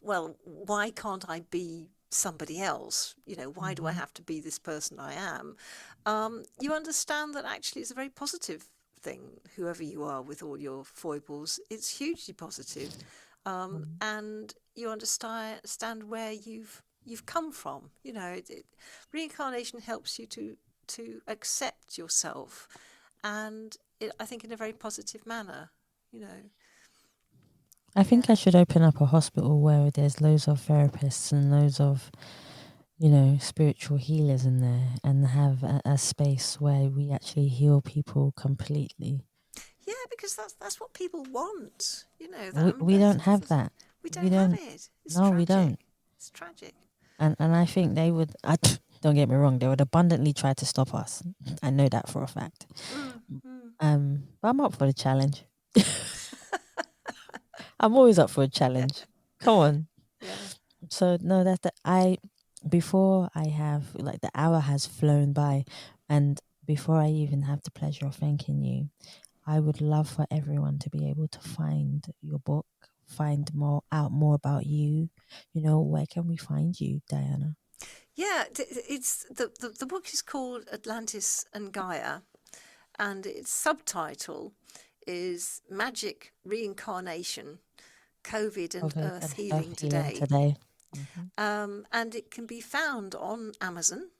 well, why can't I be somebody else? You know, why do I have to be this person I am? You understand that actually it's a very positive thing, whoever you are with all your foibles. It's hugely positive. And you understand where you've come from. You know, reincarnation helps you to accept yourself, and I think in a very positive manner, you know. I think I should open up a hospital where there's loads of therapists and loads of, you know, spiritual healers in there, and have a space where we actually heal people completely. Yeah, because that's what people want, you know. We don't have that. We don't have it. It's no, tragic. we don't. It's tragic. And I think they would. Don't get me wrong. They would abundantly try to stop us. I know that for a fact. But I'm up for the challenge. I'm always up for a challenge. Come on. Yeah. So no, before I have, like, the hour has flown by, and before I even have the pleasure of thanking you, I would love for everyone to be able to find your book, find out more about you. You know, where can we find you, Diana? Yeah, it's the book is called Atlantis and Gaia, and its subtitle is Magic Reincarnation, COVID and Earth Healing Today. And it can be found on Amazon,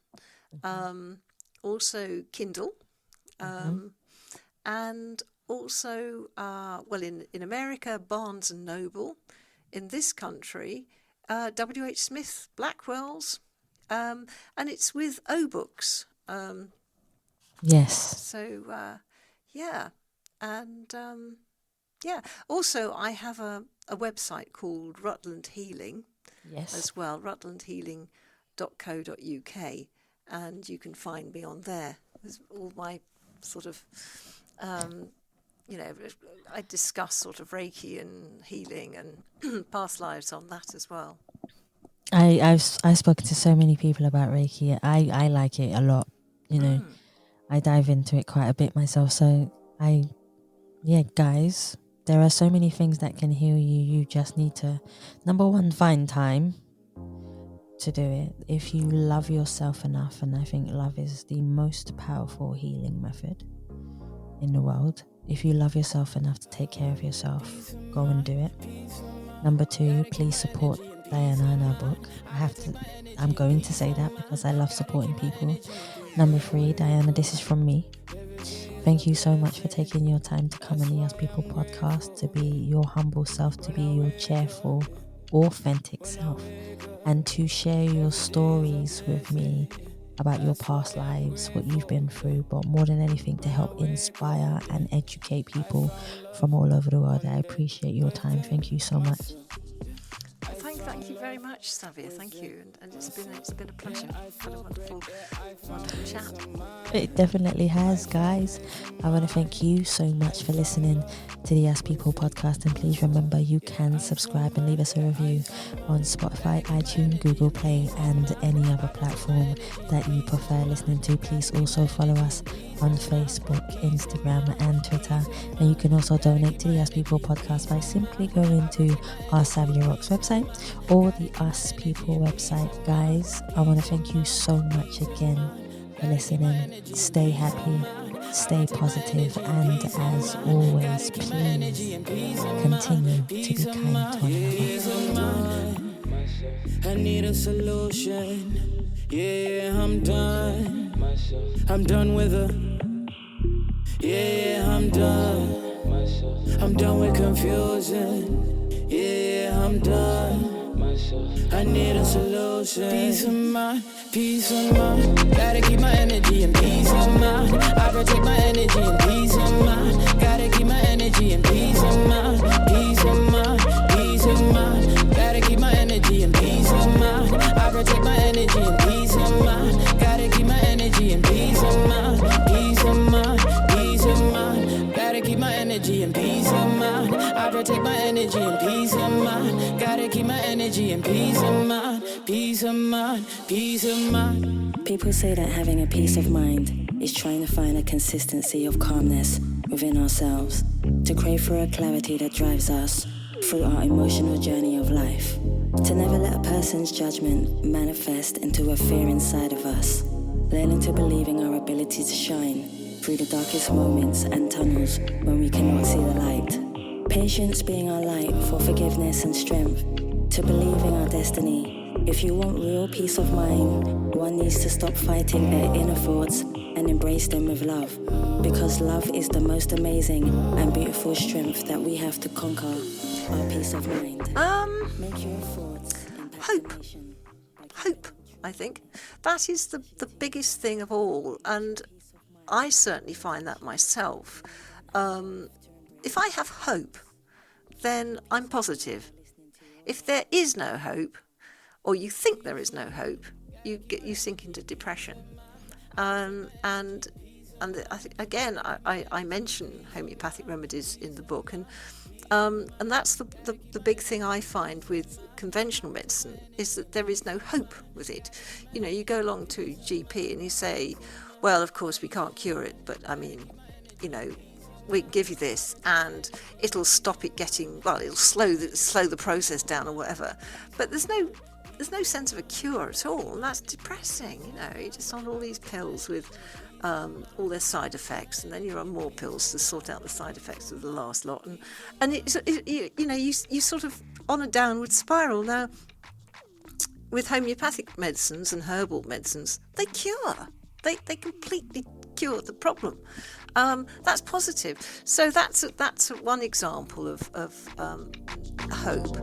also Kindle, and also, in America, Barnes and Noble. In this country, W.H. Smith Blackwell's, and it's with O Books. Yes. So, yeah. And, also I have a website called Rutland Healing. Yes. As well, rutlandhealing.co.uk, and you can find me on there. There's all my sort of, I discuss sort of Reiki and healing and past lives on that as well. I've spoken to so many people about Reiki. I like it a lot. You know, I dive into it quite a bit myself. So guys, there are so many things that can heal you. You just need to, number one, find time to do it. If you love yourself enough, and I think love is the most powerful healing method in the world. If you love yourself enough to take care of yourself, go and do it. Number two, please support Diana in her book. I'm going to say that because I love supporting people. Number 3, Diana, this is from me. Thank you so much for taking your time to come on the As People podcast, to be your humble self, to be your cheerful, authentic self, and to share your stories with me about your past lives, what you've been through, but more than anything to help inspire and educate people from all over the world. I appreciate your time. Thank you so much. Thank you very much, Savia. Thank you, and it's been a pleasure. Had a wonderful chat. It definitely has, guys. I want to thank you so much for listening to the As People podcast, and please remember you can subscribe and leave us a review on Spotify, iTunes, Google Play, and any other platform that you prefer listening to. Please also follow us on Facebook, Instagram, and Twitter, and you can also donate to the As People podcast by simply going to our Savia Rocks website or the Us People website. Guys, I want to thank you so much again for listening. Stay happy, stay positive, and as always, please continue to be kind to one another. I need a solution. Yeah, I'm done. I'm done with her. Yeah, I'm done. I'm done with confusion. Yeah, I'm done. I need a solution. Peace of mind, peace of mind. Gotta keep my energy and peace of mind. I protect my energy and peace of mind. Gotta keep my energy and peace of mind. Peace of mind, peace of mind. Gotta keep my energy and peace of mind. I protect my energy and peace of mind. Gotta keep my energy and peace of mind. Peace of mind, peace of mind. Gotta keep my energy and peace of mind. I protect my energy and peace of mind. Gotta keep my energy and peace of mind. Peace of mind, peace of mind. People say that having a peace of mind is trying to find a consistency of calmness within ourselves, to crave for a clarity that drives us through our emotional journey of life, to never let a person's judgment manifest into a fear inside of us, learning to believe in our ability to shine through the darkest moments and tunnels when we cannot see the light. Patience being our light for forgiveness and strength, to believe in our destiny. If you want real peace of mind, one needs to stop fighting their inner thoughts and embrace them with love, because love is the most amazing and beautiful strength that we have to conquer our peace of mind. Make your thoughts Hope, I think. That is the biggest thing of all, and I certainly find that myself. If I have hope, then I'm positive. If there is no hope, or you think there is no hope, you sink into depression. And I think, again, I mention homeopathic remedies in the book, and that's the big thing I find with conventional medicine, is that there is no hope with it. You know, you go along to a GP and you say, well, of course we can't cure it, but I mean, you know, we can give you this and it'll stop it getting, well, it'll slow the process down or whatever. But there's no sense of a cure at all, and that's depressing. You know, you're just on all these pills with all their side effects, and then you're on more pills to sort out the side effects of the last lot, and you sort of on a downward spiral. Now, with homeopathic medicines and herbal medicines, they cure. They completely cure the problem. That's positive. So that's one example of hope.